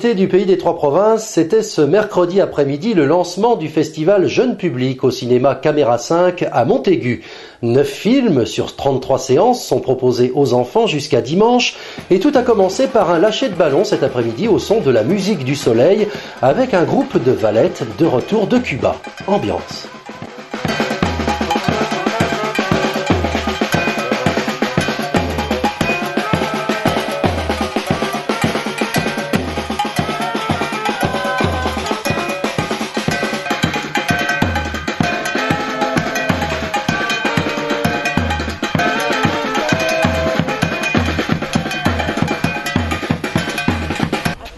Du pays des Trois Provinces, c'était ce mercredi après-midi le lancement du festival Jeune Public au cinéma Caméra 5 à Montaigu. 9 films sur 33 séances sont proposés aux enfants jusqu'à dimanche et tout a commencé par un lâcher de ballon cet après-midi au son de la musique du soleil avec un groupe de vallettes de retour de Cuba. Ambiance.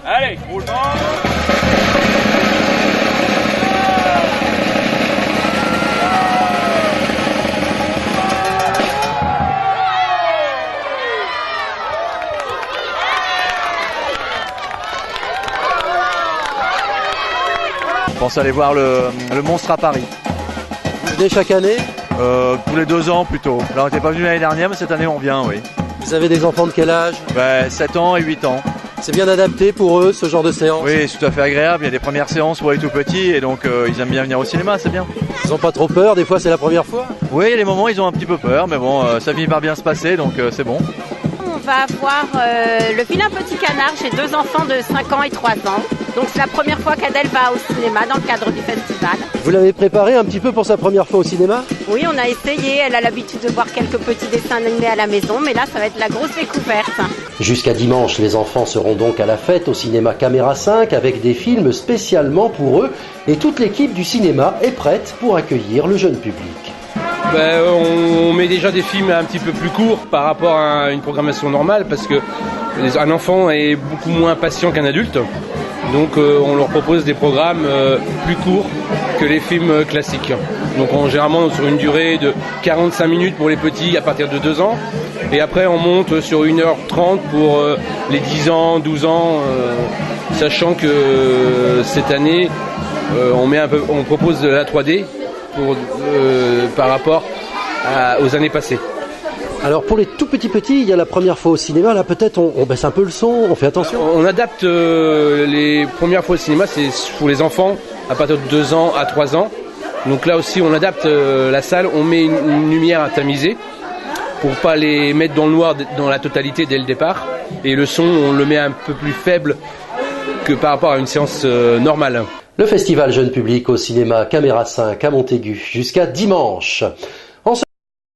Allez, roulement. On pense aller voir le monstre à Paris. Vous venez chaque année ? Tous les 2 ans plutôt. Là on n'était pas venu l'année dernière mais cette année on vient, oui. Vous avez des enfants de quel âge ? 7 ans et 8 ans. C'est bien adapté pour eux ce genre de séance ? Oui, c'est tout à fait agréable. Il y a des premières séances pour les tout petits et donc ils aiment bien venir au cinéma, c'est bien. Ils n'ont pas trop peur, des fois c'est la première fois ? Oui, il y a des moments où ils ont un petit peu peur, mais bon, ça finit par bien se passer donc c'est bon. On va voir le vilain petit canard. J'ai 2 enfants de 5 ans et 3 ans. Donc c'est la première fois qu'Adèle va au cinéma dans le cadre du festival. Vous l'avez préparé un petit peu pour sa première fois au cinéma ? Oui, on a essayé. Elle a l'habitude de voir quelques petits dessins animés à la maison, mais là ça va être la grosse découverte. Jusqu'à dimanche, les enfants seront donc à la fête au cinéma Caméra 5 avec des films spécialement pour eux et toute l'équipe du cinéma est prête pour accueillir le jeune public. On met déjà des films un petit peu plus courts par rapport à une programmation normale parce que un enfant est beaucoup moins patient qu'un adulte. Donc on leur propose des programmes plus courts que les films classiques. Donc généralement sur une durée de 45 minutes pour les petits à partir de 2 ans. Et après on monte sur 1h30 pour les 10 ans, 12 ans, sachant que cette année on propose de la 3D par rapport aux années passées. Alors pour les tout petits, il y a la première fois au cinéma, là peut-être on baisse un peu le son, on fait attention. On adapte les premières fois au cinéma, c'est pour les enfants à partir de 2 ans à 3 ans. Donc là aussi on adapte la salle, on met une lumière à tamiser pour pas les mettre dans le noir dans la totalité dès le départ. Et le son on le met un peu plus faible que par rapport à une séance normale. Le festival Jeune Public au cinéma Caméra 5 à Montaigu jusqu'à dimanche.